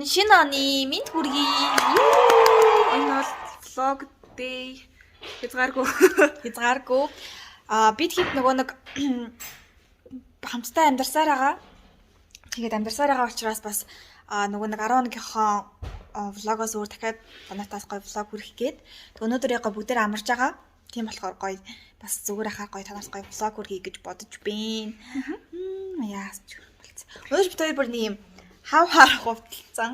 шинэ оны минь хүргэе. Энэ бол vlog day хязгааргүй. Бид хэд нөгөө нэг хамтдаа амьдарсаар байгаа. Тэгээд амьдарсаар байгаа учраас бас нөгөө нэг 11-ийнхоо влогоос өөр дахиад танайтаас гоё влог хүргэх гээд өнөөдөр яг бүгдээр амарч байгаа. Тийм болохоор гоё бас зүгээр хаа гоё танаас гоё влог хүргэе гэж бодож байна. Яас ч болцсон. Өнөөдөр бид хоёр бүр нэг юм хав харах хувцсан.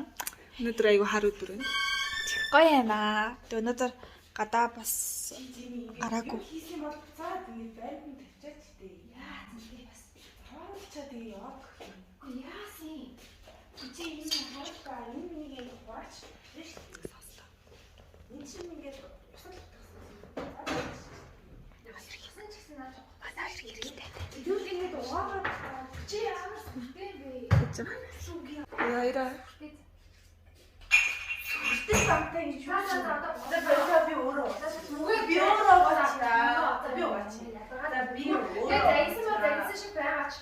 Өнөөдөр айгүй хар өдөр байна. Гоё байна. Тэгээд өнөөдөр гадаа бас гараагүй. Хийсэн бол цаад ингэ байрны тавьчаач дээ. Яа зүгтээ бас хоолчоо тэгээ явах. Яасын. Чи энэ хоолтой энэ нэг хураач биш сонслоо. Энэ чинь ингээд усал Юу ингэ угаагаад чи ямар сүртэй бэ? Яа. Сүртэй самтай гэж юу? Одоо би өөрөө. Би өөрөө угаачаа. Би угаачаа. Би өөрөө. За шиг байгаач.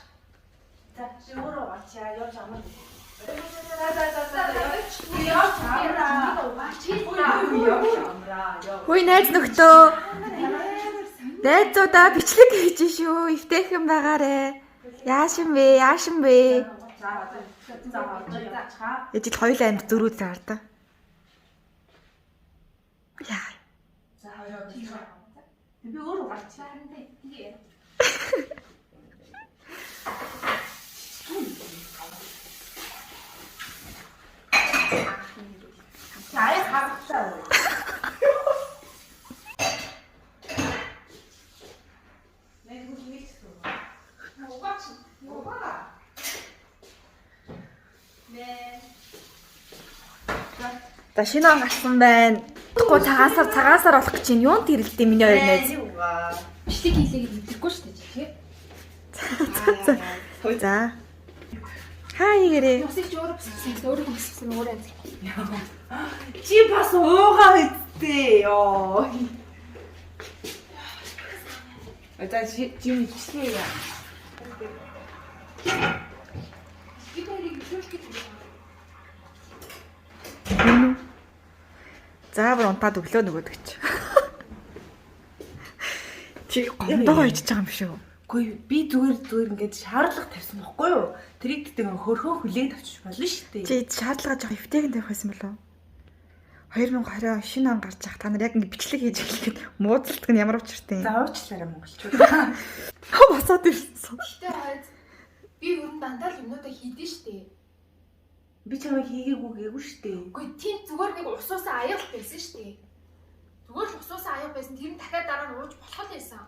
За би өөрөө угаачаа. Явж амаа. Хөөе найз нөхдөө. Найзуудаа бичлэг хийж шүү. Ивтэйхэн байгаарэ. Яашин бэ? За одоо явчихаа. Ижил хоёулаа амт зөрүүд заарда. Яа. За хоёроо би өөрөө угаачаа. Яа хавтаа. За шинэ он гарсан байна. Тэгэхгүй цагаасаар болох гэж юм. Юунд хэрэлдээ миний хоёр найз. Бичлэг хийлээ гэж мэдэхгүй шүү дээ. За. Хаа игэрээ. Усыг ч өөрөө бисгсэн, өөрөө бисгсэн өөрөө амт. Чи бас уугаа мэдтээ ёо. Одоо чи бичлээ яа. Заавар унтаад өглөө нөгөөдөг чи. Чи гомдоо ичж байгаа юм биш үү? Үгүй би зүгээр ингээд шаардлага тавьсан бохгүй юу? Тэрийг гэдэг хөрхөө хүлээн тавьчих болно шүү дээ. Чи шаардлага жоох өвтэйгэн тавих байсан болов уу? 2020 шинэ он гарч ах та нар яг ингэ бичлэг хийж эхлэхэд муудалдаг нь ямар учиртай юм? За уучлаарай монголчууд. Босоод ирсэн. Гэтэ хойд би өрн дандаа л юмнуудаа хийдэн штэ. Би чамайг хийгээгүй гээгүй шүү дээ. Үгүй тийм зүгээр нэг усуусаа аяал байсан штэ. Зүгээр л усуусаа аяал байсан. Тэр нь дахиад дараа нь ууж болох л байсан.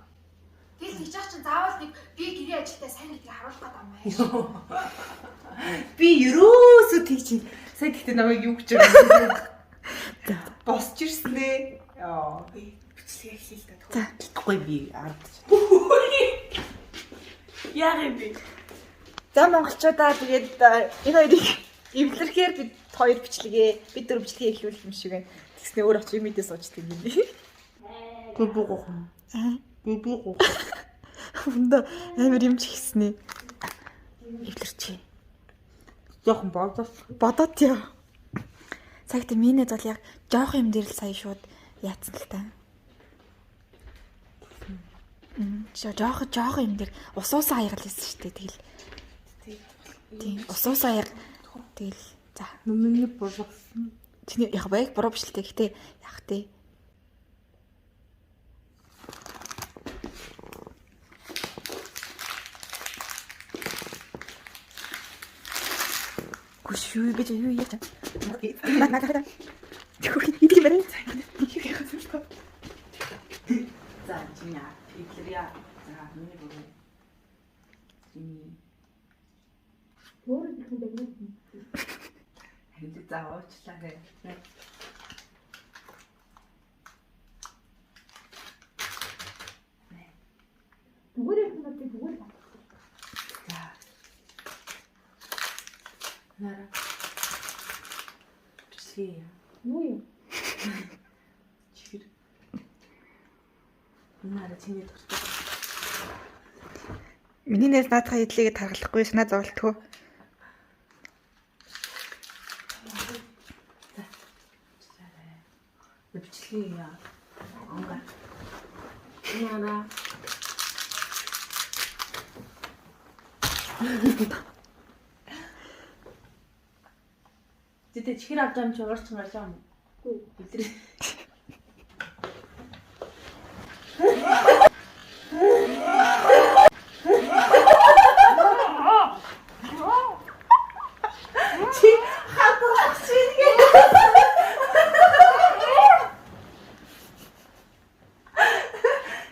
Тэгэл тийч чинь заавал нэг би гэрээ ажилтаа сайн гэдгийг харуулах гэдэг юм аа. Би ерөөсөө тэг чинь сая гэхдээ намайг юу гэж байгаа. Босч ирснэ. Яа. Бичлэг хийлээ. За. Тэгэхгүй би ард. Яа би. За монголчуудаа тэгээд энэ хоёрыг эвлэрхээр бид хоёр бичлэгээ бид дөрөв бичлэгээ эхлүүлэх юм шиг байна. Тэгснэ өөр очив мэдээ суучдаг юм би. Гүбүгох. Гүбүгох. Өнда амар юм ч ихснэ. Эвлэрчээ. Жохон бодоод яа. Цагт минь бол яг жоох юм дээр л сая шууд яатсан л та. Жоох юм дээр усуусаа аягаал хийсэн шүү дээ. Тэгэл. Тийм усуусаа аяг тэгэл за миний болгосон. чиний яг байг буруу биш л дээ. Гэтэ яг тээ. Гүшүү гэж юу яа чам. Наа. Тэгвэл идэг мэрэ. За чиний иклэря. За миний буруу. Чиний Өөрөө их юм байна. хэдий заавчлаа гэх. Зүгээр юм байна зүгээр. За. Нара. Бичлээ. Юу юм? Чихэр. Нара чиний дуртай. Миний нэр наадхаа идлийгээ таргалахгүй санаа зовлтгоо. Чи야. Онга. Яна. Тэд чихэр авч байгаа юм чи уурч гарч байгаа юм уу? Хэвтрээ. Чи хатгах чинь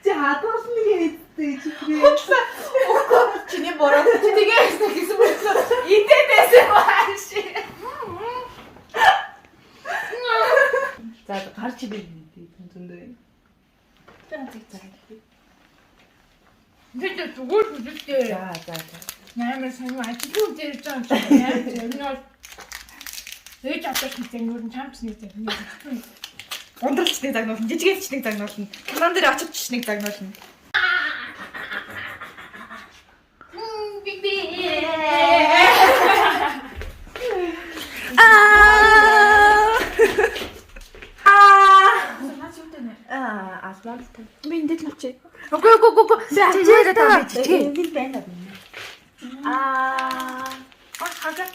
чи хатгах нэг хэвтэй чихрээ. Чиний бороо. Чи тэгээ гэсэн байна. Идээдээс мааш. За гарч ирээ зөндөө. Тэр нэг зэрэг. Тэд зүгээр үстэй. За. Наймаа сайн ажил дээр жаа. Яа. Ээж авчих гэсэн юм чамч нэг зэрэг. Ундралчныг загнуулна, жижигээлчныг загнуулна. Канан дээр очичныг загнуулна. Асмалтай. Би энэ дээл нүчээ. Үгүй. Жижиг байна. Хага.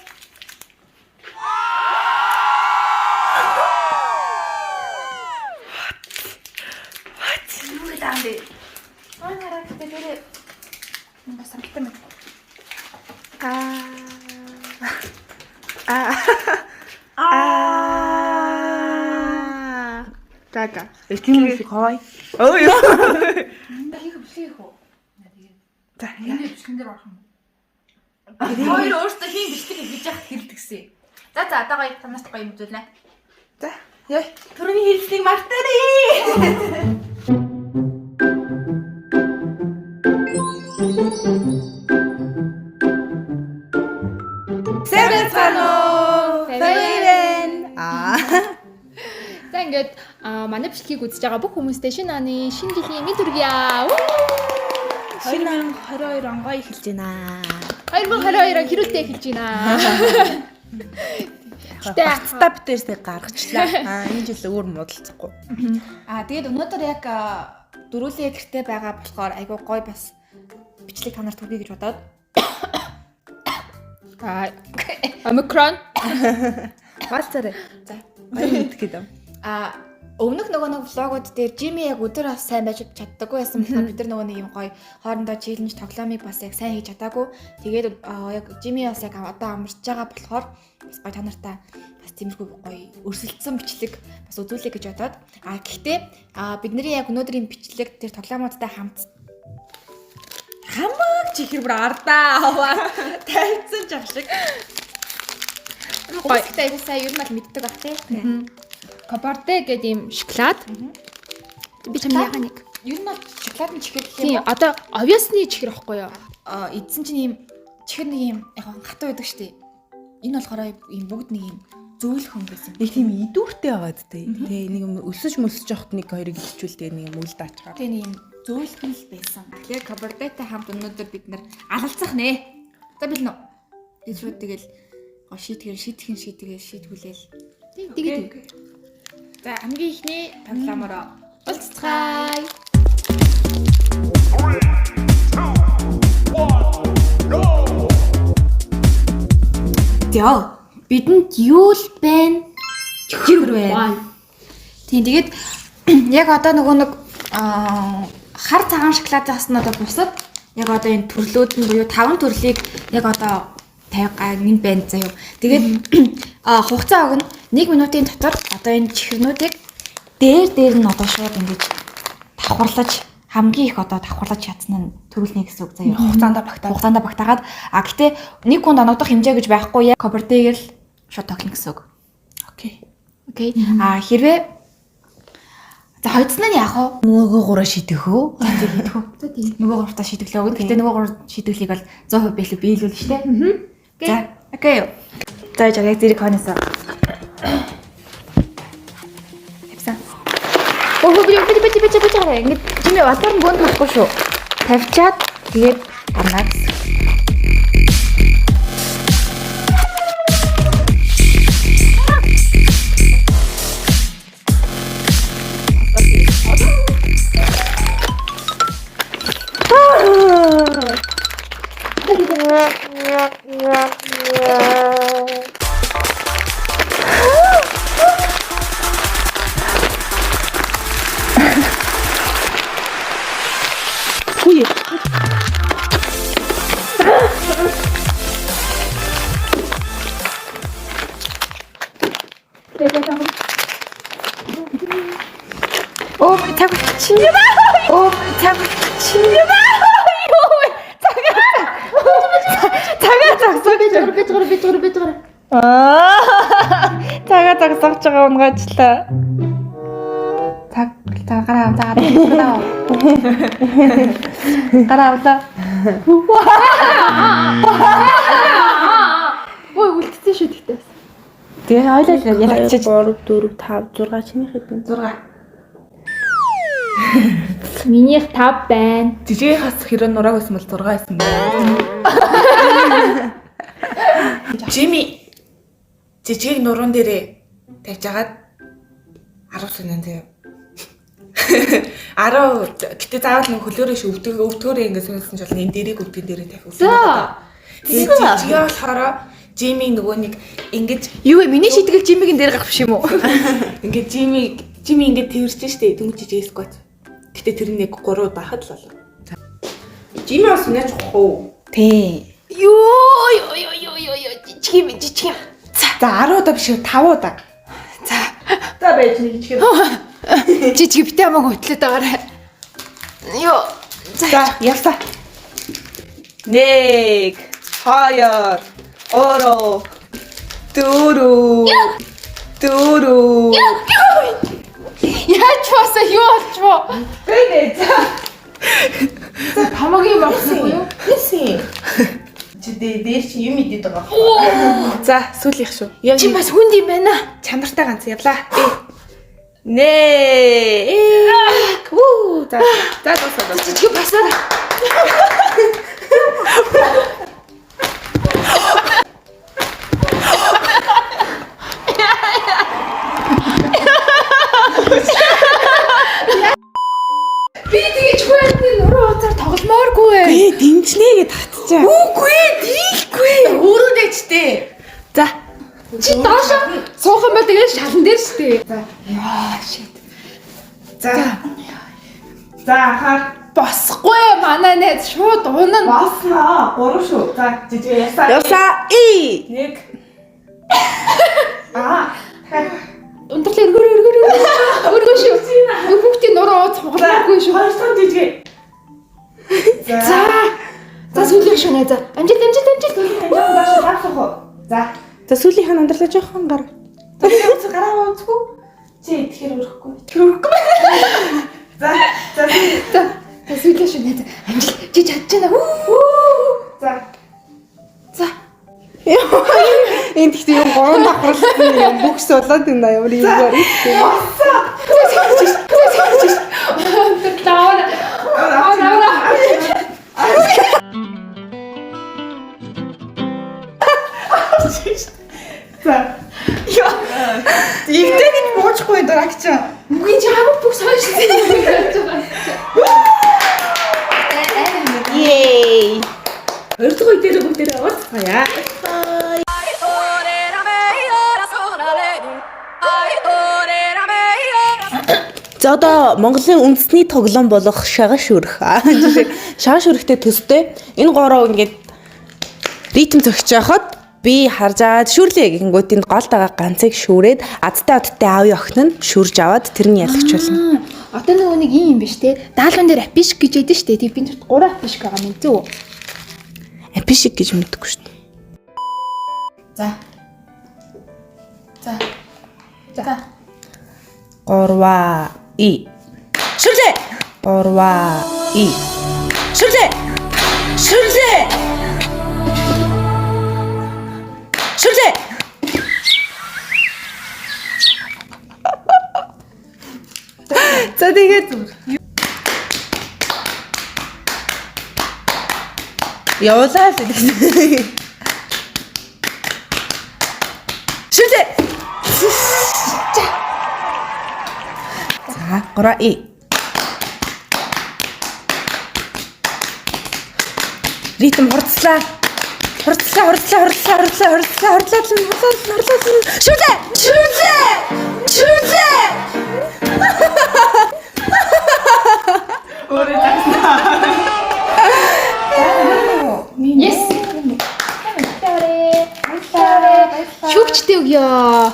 Юу даанди. Анараа гэдэг бас амттай мэт. Тага. Эцгийн шиг хавай. Өө юу. Хийх бичлэг үү? За Энэ бичлэгэн дээр орох юм. Хоёр өөртөө хийн бичлэг хийж яхад хэрэлдэгсэн. За одоо гоё танаас гоё юм үзүүлнэ. За. Яа. Түрүүний хэлснийг мартаарай. Сэвэцано. Фэвэн. За ингээд манай бичлэгийг үзэж байгаа бүх хүмүүстээ шинэ оны шинэ жилийн мэд хүргье. 2022 он гоё эхэлж байна. 2022 хэрүүтэй эхэлж байна. Гэтэ Хацтаа битээрсээ гаргачлаа. Энэ жил өөр муудалцахгүй. Тэгээд өнөөдөр яг дөрүлээ гэртээ байгаа болохоор айгуу гоё бас бичлэг та нарт хүргэе гэж бодоод. Омикрон. Баалцаарай. За. Баяр гэдэг юм. Өмнөх нөгөө нэг влогууд дээр Жими яг өдөр бас сайн байж чаддаггүй байсан болохоор бид нар нөгөө нэг юм гоё хоорондоо челленж тоглоомыг бас яг сайн хийж чадаагүй. Тэгээд яг Жими бас яг одоо амарч байгаа болохоор бас гоё та нартай бас тиймэрхүү гоё өрсөлдсөн бичлэг бас үзүүлэе гэж бодоод. Гэхдээ бидний яг өнөөдрийн бичлэг тэр тоглоомуудтай хамт хамаг чихэр бүр ардаа аваа тавьсан ч ах шиг. Гоё. Гэхдээ сайн ер нь л мэддэг бах тий. Кабарте гэдэг юм шоколад. Би чам яга нэг. Ер нь шоколадны чихэр гэх Тийм юм. одоо obviously чихэр ихгүй юу? Эдсэн чинь ийм чихэр нэг ийм яг хатуу байдаг шүү дээ. Энэ болохоор ийм бүгд нэг ийм зөөлхөн байсан. Нэг тийм идүүртэй байгаад тий. Тэ нэг юм өсөж мөсөж явахт нэг хоёрыг илчүүлдэг нэг юм үл даачгаа. Тэгээ нэг ийм зөөлхөн л байсан. Тэгэхээр кабардетай хамт өнөөдөр бид нар алалцах нэ. За бил нөө. Тэгээд шууд тэгэл шийтгэл. Тэгээд За хамгийн ихний тоглоомороо уулзцгаая. Яа, бидэнд юу л байна? Чихэр байна. Тийм тэгээд яг одоо нөгөө нэг хар цагаан шоколадаас нь одоо бусад яг одоо энэ төрлүүд нь буюу 5 төрлийг яг одоо тавьгаа юм байна заяа. Тэгээд хугацаа өгнө 1 минутын дотор одоо энэ чихрнүүдийг дээр нь одоо шууд ингэж давхарлаж хамгийн их одоо давхарлаж чадсан нь төрүүлнэ гэсэн үг заяа. Хугацаанд багтаагаад гэтээ 1 хүнд оногдох хэмжээ гэж байхгүй яг кобертэйгээр л шууд тоглоно гэсэн үг. Окей. Хэрвээ за хоцсон нь яах вэ? Нөгөө гураа шидэх үү? За тийм. Нөгөө гуравтаа шидэглээ өгнө. Гэтээ нөгөө гурав шидэглийг бол 100% биелүүлнэ шүү дээ. За. Окей. За яг зэрэг хоносоо. Хэвсэн. Би ингэ чимээ батар нь гүнд болохгүй шүү. Тавьчаад тэгээд гарнаа гэсэн. Хүй. Оо цаг чиний ба. Оо цаг чиний ба. Йоо. Цагаа загсаж. Би зүгээр. Цагаа загсаж байгаа унгаачлаа. Гараа. Ой үлдсэн шүү тэгтээ. Тэгээ ойлоо ялгчиж 3 4 5 6 чиний хэдэн? 6. Минийх 5 байна. Жижигээс хэрэг нураг байсан бол 6 байсан байна. Жими жижиг нуруунд дээрээ тавьж агаад 10 сонин заяа. 10 гэтээ заавал нэг хөлөөрөө өвдгөөрөө ингэ сонирсон ч болно энэ дэрийг өвдгөн дээрээ тавих. Тэгээд жижигээ болохоор Жими нөгөө нэг ингэж Юу вэ? Миний шийтгэл Жимигийн дээр гарах биш юм уу? ингээд Жими ингэж тэрвэрч штэ дөнгөж жижигээс гот. Гэтээ тэр нэг 3 байхад л болоо. Жими бас унаач хоо. Тий. Ёо. Жижиг. За 10 удаа биш 5 удаа. За байж нэг жижиг. Жижиг битээ хамаагүй хөтлөд байгаарай. Ёо. За явсаа. 1 2 3 4 Яаж баса юу болчихвоо? Гээ За хамаагүй болсонгүй юу? Тэсээ. Чи дээр чи юм идэт байгаа. За сүүлийнх шүү. Чи бас хүнд юм байна. Чанартай ганц явлаа. Нээ. Хүү. За дуусаа. Жижиг басаа. Би тэгэж хөөдний нуруу уцаар тогломооргүй ээ. Гээ дэмжнэгээ татчихаа. Үгүй ээ, дийлгүй. Өөрөө дэжтэй. За. Чи доош суух юм бол тэгээд шалан дээр штэ. Яа shit. За. За хаа Босхгүй манай найз шууд унана. босноо. 3 шүү. За жижиг ясаа. Явсаа. 1 Унтрлаа өргөр шүү. Бүгдийн нуруу ууц хугалмааргүй шүү. 2 тон жижиг. За сүүлийнх шүү нэ. За амжилт. За сүүлийнх нь ундралаа жоохон гар. Тэр гараа унцгүй. Чи тэгэхээр өрөхгүй. За сүүлийнх шүү нэ. Амжилт. Чи чадчихна. За. Энд ихтэй юм 3 давхарлсан юм бүкс болоод байна ямар юм бэ? За. Яа. Игтэйг буучихгүй дурагч. Үгүй чи хамаг бүх сойшсон юм яаж байгаа. Yay. Өртгөө дээр бүгдээ ууцгаая. За одоо Монголын үндэсний тоглоом болох шагаш өрх. Шагаш өрхтэй төстэй энэ гороо ингээд ритм зөгч яхад би харж аваад шүрлээ гэнгүүт энд гол байгаа ганцыг шүүрээд адтай аав охин нь шүрж аваад тэрний ялагч болно. Одоо нөгөө нэг юм биш те. Даалган дээр апишк гэж ядэн штэ. Тэг би 3 апишк байгаа юм зү. Апишик гэж мэддэггүй шүү дээ. За. 3 и. Шүрлээ. 3 и. Шүрлээ. За тэгээд явуулаа л гэдэг. Шүрлээ. За 3 и. Ритм хурцлаа. Хурдлаа. Шүрзээ. Өөрөө загснаа. Yes. Шүгчтэй өгье.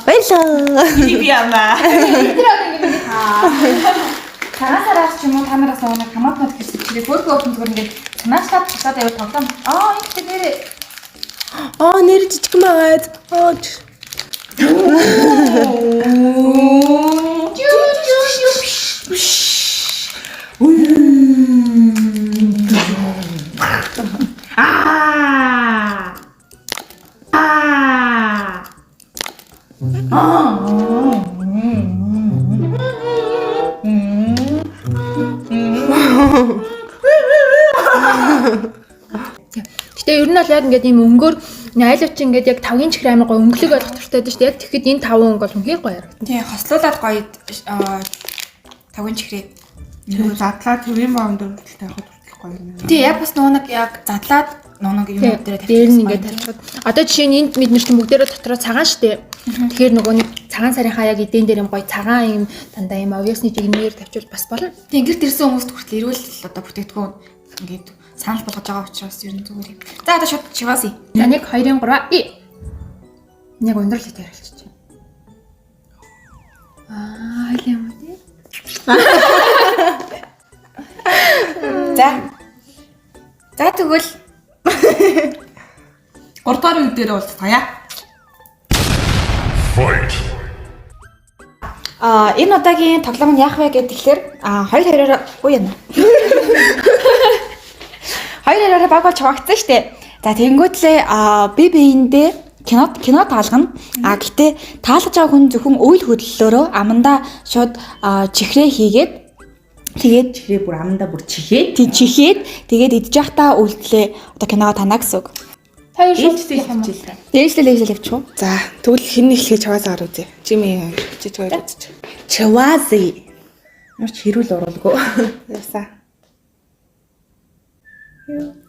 Баярлаа. Би яана. Цагаасараас ч юм уу та нараас нэг хамаатнууд гэсэн чирээ хөргөө өвчин зүгээр ингээд санаачлаад татаад яваад тоглоом. Ингэ нэрээ. Нэр жижиг маад. Гэтэ ер нь бол яг ингээд ийм өнгөөр айлууч ингээд яг тавгийн чихэр амар гоо өнгөлөг байх туфтайд шүү дээ. Яг тэгэхэд энэ 5 өнгө бол үнхээр гоё ярагдана. Тий, хослуулаад гоё тавгийн чихрээ. Задлаа төвийн баамд өрөлттэй явахад хүртэл гоё юм. Тий, яг бас нөгөө нэг яг задлаад нөгөө юм дээр дээр нь ингээд тавьчихад. Одоо жишээ нь энд бид нар чинь бүгдээрээ дотроо цагаан шүү дээ. Тэгэхээр нөгөө нэг цагаан сарынхаа яг эдэн дээр юм гоё цагаан юм дандаа юм obviously жигнээр тавьчихвал бас болно. Тий, гэрт ирсэн хүмүүст хүртэл ирүүл одоо бүтээгдэхүүн ингээд санал болгож байгаа учраас ер нь зүгээр юм. За одоо шууд чиваасий. За 1 2 3 яг өндөрлөлт ярилчих чинь. Юм тий. За тэгвэл 3 дахь үе дээр уулзъя. Энэ удаагийн тоглоом нь яах вэ гэхээр 2-2-оор үе юм. 2-2-оор баг болж хавагдсан шүү дээ. За тэнгуүтлээ би биендээ кино таалгана. Гэтээ таалгаж байгаа хүн зөвхөн үйл хөдлөлөөрөө амандаа шууд чихрээ хийгээд тэгээд Чихрээ бүр амандаа бүр чихээд тэгээд идэж явахдаа үйлдэлээ одоо киногоо танаа гэсэн үг. Хоёр шууд хичээлээ. Дээшлээ явчих. За тэгвэл хэн эхлэхээ чаваас гараа үзье. Жими чиж гоё үзчих. Чавази. Ямар ч хэрүүл оруулгүй. Ясаа.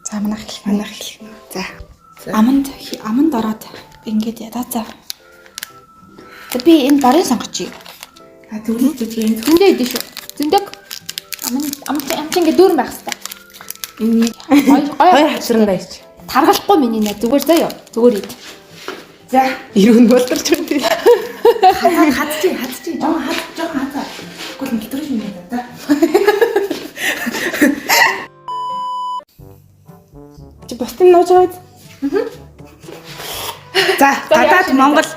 За манайх эхлэх. За. Аманд ороод ингээд ядаа за. За би энэ барыг сонгочих. Тэгвэл жижиг зөндөө идэв шүү. Зөндөг. Амт ингээд дүүрэн байх хэвээр. энэ хоёр хацран байж. Таргалахгүй миний нэ зүгээр заяа. Зүгээр ид. За, ирүүн болдорч үнтэй. Хадчих. Жоо хазаа. Гол нэвтрэх юм байна да. Чи бостын нууж байгаа биз? За, гадаад Монгол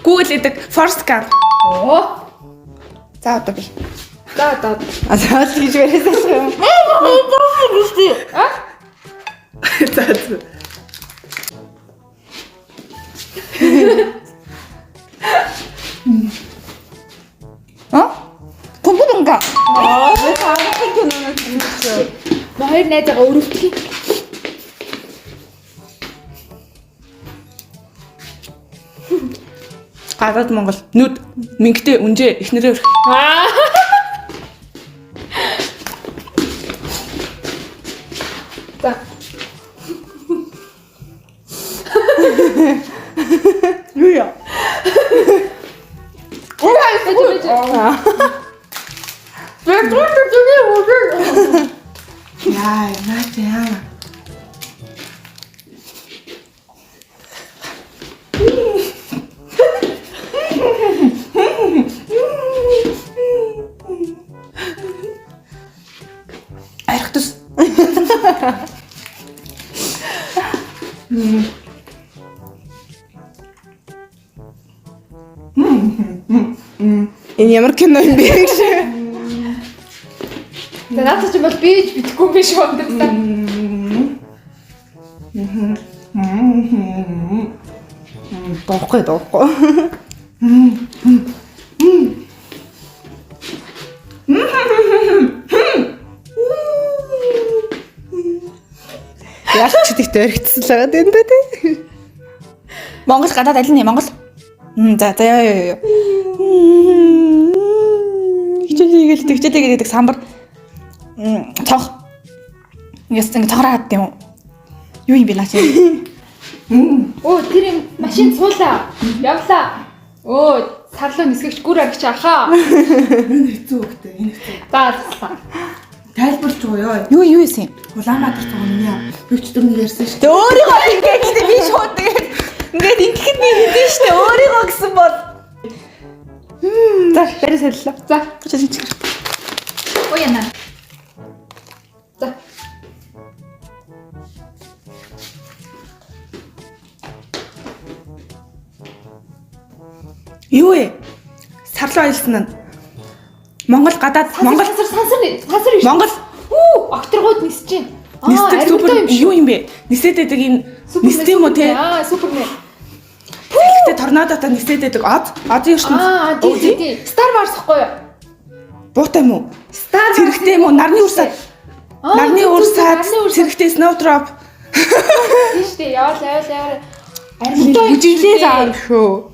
Google эдэг Force Gump. За одоо би. За одоо. За гэж яриасан юм. За. Компьютернга. Хоёр найзаагаа өрөвдөх. Гадаад Монгол нүд мингтэй үнжээ эхнэрээ өрх. За. Юу яа? Яа, наа. Айхтус. Энэ ямар кино юм бэ гэж. Надад ч бол бийж битгэхгүй биш өндөрлөө. Доохгүй. Яаж ч гэдэгт өргөцсөн л байгаа юм да тий. Монгол гадаад аль нь Монгол? За яа. Хичээлийгэл тэгчээгээд самбар цонх. Яс ингэ цограад юм уу? Юу юм бэ наач? Оо тэр юм машин суулаа. Явлаа. Оо сарлуу нисгэгч гүр аргач ахаа. Энэ хэцүү хөхтэй. Энэ хэцүү. Заалаа. Тайлбарч байгаа ёо. Юу юм? Улаанбаатар цог миний өвчтөрний ярьсан шүү. Тэ өөрийгөө ингэхдээ би шууд ингээд ингэхэд би хэлсэн шүү дээ. Өөрийгөө гэсэн бол. За, барь сэллээ. За. Чичиг чиг. Ой яна. За. Юу вэ? Сарлуу аялсан нь. Монгол гадаад Монгол сансар иш. Монгол Үу, акторгууд нисэж байна. нисдэг супер юу юм бэ? Нисээд байдаг энэ нисдэг юм уу те? Аа, супермен. Салхитай торнадотой нисээд байдаг. Одын ертөнд. Аа, тий. Star Wars хгүй юу? Буутай юм уу? Star Цэрэгтэй юм уу? Нарны урсаад. Нарны урсаад цэрэгтэй Snowdrop. Тийш дээ. Яваа. Бүжиглээ заа шүү.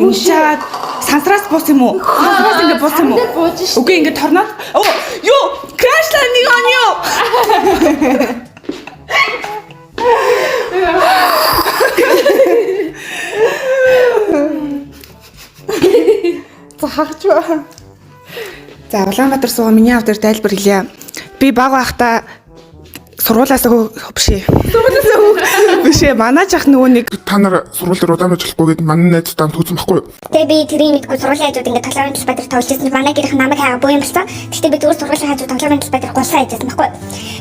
Ингээд сансраас буус юм уу? Сансраас ингээд буус юм уу? Бууж ш. Үгүй ингээд торнад. Оо, юу? Crash landing on you. Захагч ба. За Улаанбаатар суугаа миний авдар тайлбар хэлье. Би баг байхдаа сургуулаас бишээ. Бишээ манаач ах нөгөө нэг Та нар сургууль дээр удаан ажиллахгүй гэд манай найз таамт үзсэн байхгүй юу? Тэгээ би тэрийг мэдгүй сургуулийн хажууд ингээд тоглоомын талбай дээр тоглож байсан. Манай гэрийнх намайг хаагаа буу юм болсон. Гэхдээ би зүгээр сургуулийн хажууд тоглоомын талбай дээр гулсаа хийжсэн байхгүй.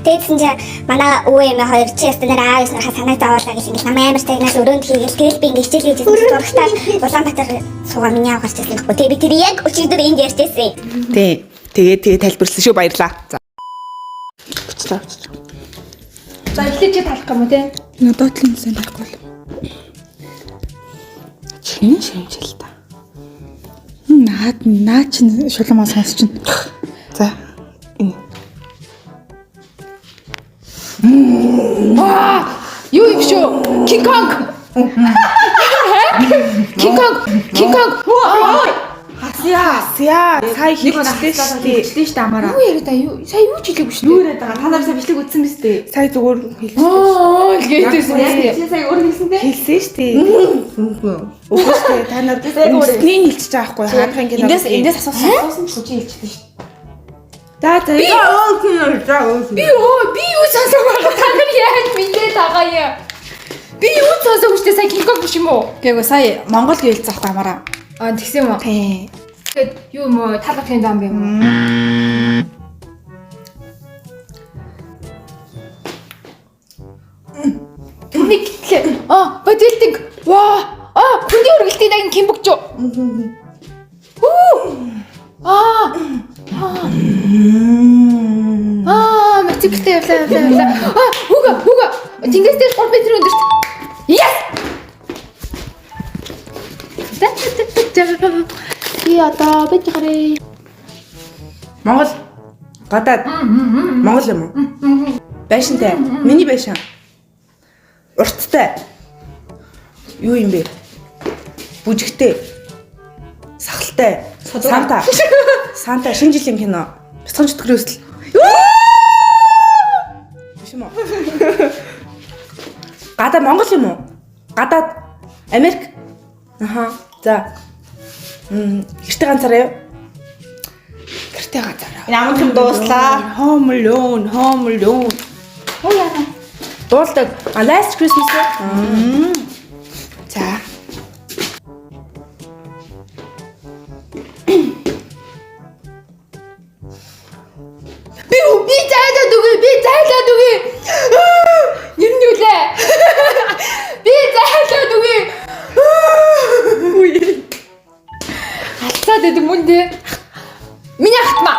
Тэгээдсэн чинь манай өвөө эмээ хоёр чи ястаа нэр аавс нараа санаа зовоолаа гэж ингээд намайг амар тагнаас өрөөнд хийгээл тэгэл би ингээд хичээл хийжсэн. Зурагтаа Улаанбаатар суугаа миний аав гарч ирсэн байхгүй. Тэгээ би тэр яг өчигдөр энд ярьжсэн. тий. Тэгээ тайлбарласан шүү баярлаа. За. Буцлаа. За эхлээд чи талах юм уу те? Доотлын сэн байхгүй л. Чин шимжил та. Наа чин шулмаа сонсч чинь. За. Энэ. Юу юм шүү? King Kong. King Kong. Ася. Сая хийчихсэн шүү дээ. Хэлсэн шүү дээ амаараа. Юу яриад та юу? Сая юу ч хэлээгүй шүү. Юу яриад байгаа? Та нар сая бичлэг үзсэн биз дээ. Сая зүгээр хэлсэн. Лгээдсэн. Чи сая өөр хэлсэн дээ. Хэлсэн шүү дээ. Үгүй шүү дээ. Та нар үсний хэлчихэж байгаа байхгүй хаанхын кино. Эндээс асуусан ч чи хэлчихсэн шүү дээ. Би юу сонсоогүй та нар яаж мэдээд байгаа юм? Би юу сонсоогүй шүү дээ сая King Kong биш юм уу? Гэвгүй сая Монгол гэлцсэн байхгүй амаараа. Аа тэгсэн юм уу? Тий. Тэгээд юу юм уу? Талхын зам юм уу? Түүний гэтлээ. Бодилтинг. Ваа. Хүндийн үргэлтийн дагийн Кимбокжо. Мэтиктэй явлаа. Хүүга. Тэнгээс дээр 3 метр өндөрт. Yes! Би одоо бич гарыг. Монгол гадаад Монгол юм уу? Байшинтай. Миний байшин. Урттай. Юу юм бэ? Бүжигтэй. Сахалтай. Санта шинэ жилийн кино. Бяцхан чөтгөрөөсөл. Биш юм уу? Гадаад Монгол юм уу? Гадаад Америк. Аха. За. Гэртээ ганцаараа юу? Гэртээ ганцаараа. Ямар юм дууслаа. Home Alone. Оо яана. Дуулдаг. Last Christmas. За. Би зайлаад үгүй. Ер нь юу лээ? Би зайлаад үгүй. Алцаад идэв мөн дээ. Миний хатма.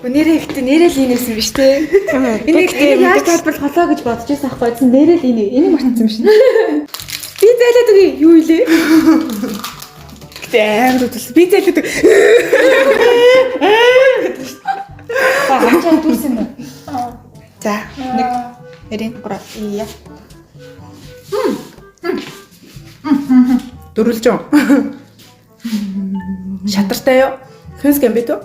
Нэрээ ихтэй нэрээ л инээсэн биз дээ. Энийг яаж тайлбарлах холоо гэж бодож байсан аахгүй гэсэн нэрээ л энийг мартсан юм шин. Би зайлаад үгүй. Юу илээ? Гэтэ амар үтэлсэн. Би зайлаад үгүй. За хамчаа дүүрсэн юм уу? За. 1 2 3 яа. Дөрвөлжон. Шатартай юу? Хэнс гэмбит үү?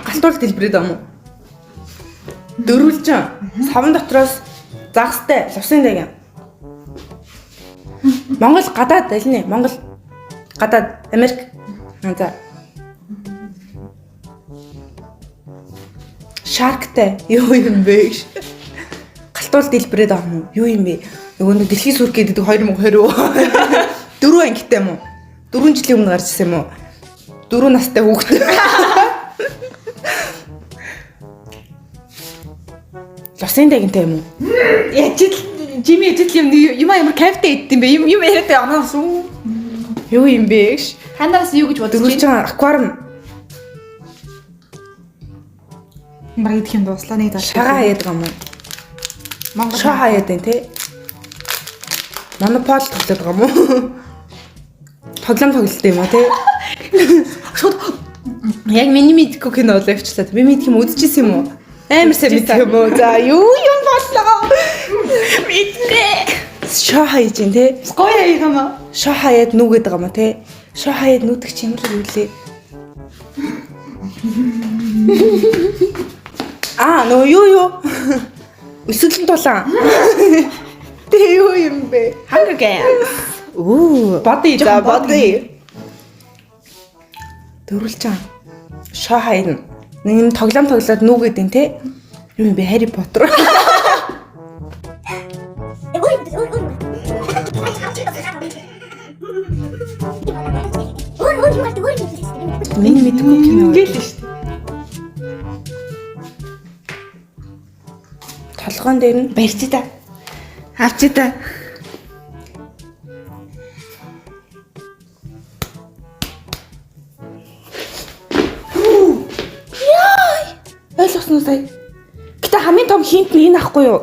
Галтуул дэлбэрээд ам уу? Дөрвөлжон. Савн дотроос загастай лувсын дэг юм. Монгол гадаад аль нэ? Монгол гадаад Америк. За. Шарктай юу юм бэ? Галтуул дэлбэрээд байгаа юм уу? Юу юм бэ? Нөгөө нэг дэлхийн сүрх гэдэг 2020 4 ангитай юм уу? 4 жилийн өмнө гарч ирсэн юм уу? 4 настай хүүхэд. Лусын дэгэнтэй юм уу? Жими ижил юм ямар кайфтай идэв юм бэ? Юм яриад байгаа юм уу? Юу юм бэ? Ханаас юу гэж бодож Дөрвөлж байгаа аквариум Маргид их юм дуслаа нэг талаа. шагаа хаяад байгаа юм уу? Монгол шаа хаяад байна те. Монопол тоглоод байгаа юм уу? Тоглоом тоглолттой юм уу те? Шууд яг миний мэдгүй кино л авчлаа. Би мэдх юм үзчихсэн юм уу? Амар сайн мэдх юм уу? За юу юм боллоо? Мэднэ. Шаа хаяж байна те. Гоё юм аа. Шаа хаяад нүгэд байгаа юм те. Шаа хаяад нүдэх чи ямар л үлээ. Нөө юу? Өсөглөн тулаан. Тэ юу юм бэ? Hunger Games. Body за body. Дөрвөлж байгаа. Шаа хайна. Нэг юм тоглоом тоглоод нүгэд ин те. Юу юм бэ? Harry Potter. Миний мэдгүй кино. Ингээл л шүү дээ. Толгоон дээр нь барьж та. Авч та. Ойлгосноо сая. Гэтэ хамгийн том хинт нь энэ ахгүй юу?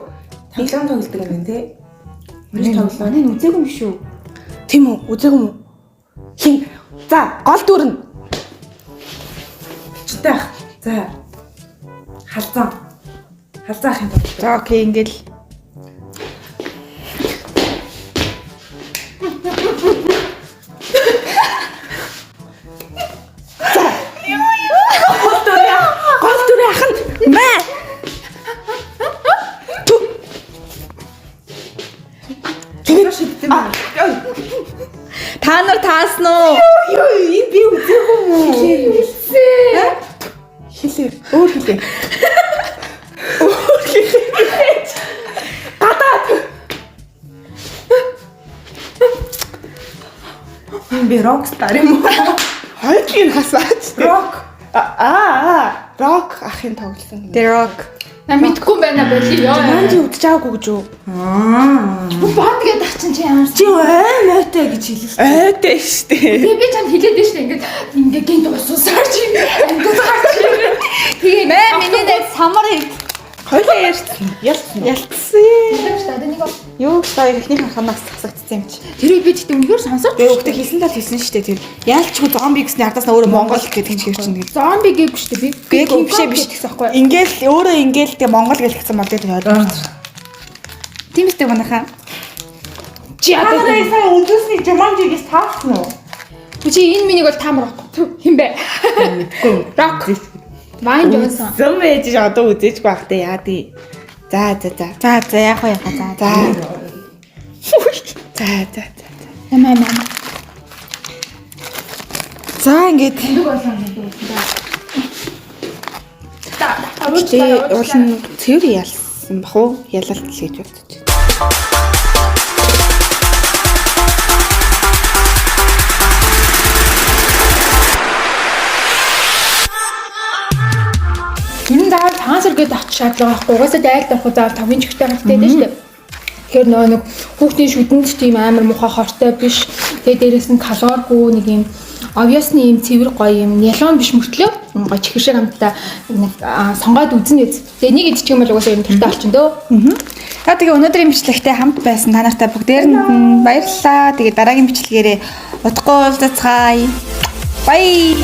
Тоглоом тоглодог юм байна те. Миний тоглоом Манай үзээгүй юм шүү. тийм үү? Үзээгүй юм уу? Хин. За, гол дүрн. Читэй. За. Халзаа. Халзаах юм байна. За окей ингээл. Гол дүрэн ах нь маа. Тэгээд шийдсэн юм. Та нар таасан уу? Юу энэ би үзээгүй юм уу? Хэлээ. Өөр хэлээ. Гадаад. Энэ би рокстар юм уу? Хойгийн хасаач. Рок. Рок ахын тоглосон. The Rock. На мэдгүй байна болиё. Манди үдчих аагүй гэж юу? Бод гэдэг ачин чи ямар Чи ойтой гэж хэлсэн. Ойтой штэ. Тэгээ би чамд хэлээд дээ штэ ингээд гинт усусаар чи ингээд гарч ирээ. Тэгээ Миний нэг самар Хоёлаа ярьсан. Ялцсан. хэлсэн штэ нэг юу сая ихний ханаас тасагдсан юм чи. тэрийг би тэгтээ үнэхээр сонсож Тэгээ өгтө хэлсэн тал хэлсэн шүү дээ тэр. Яалчгүй зомби гэсний ардаас нь өөрөө Монгол гэдэг чи хэрчин гэж. зомби гээгүй штэ би. Гээгүй биш гэсэн аахгүй. Ингээл өөрөө ингээл тэгээ Монгол гэлсэн бол тэр ойлгож. Тийм үстэй манайхаа. Чи Та нарыг сая үзүүлсний Jumanji-гээс таасан уу? чи энэ минийг бол таамар хин бэ? Рок. Вайн Джонсон. Зам ээж одоо үзээч байхтай яа тий. За Яг уу яхаа за. За. Ямаа. За ингээд Нэг болгоом гэдэг. Тэ уул нь цэвэр ялсан бах уу? Ялалт л гэж бодож байна. Энэ даал пансер гэдэг авч шаардлага байхгүй. Угаасаа дайлд орох заавал 5 жигтэй гартай дээ шүү дээ. Тэгэхээр нөгөө нэг хүүхдийн шүдэнд тийм амар муухай хортой биш. Тэгээ дээрээс нь калоргүй нэг юм obviously юм цэвэр гоё юм. Нялон биш мөртлөө гоё чихэр шиг амттай нэг сонгоод үзнэ үз. Тэгээ нэг идчих юм бол угаасаа юм туртай болчихно дөө. За тэгээ өнөөдрийн бичлэгтэй хамт байсан та нартай бүгдээрэнд нь баярлалаа. Тэгээ дараагийн бичлэгээрээ удахгүй уулзацгаая. Bye.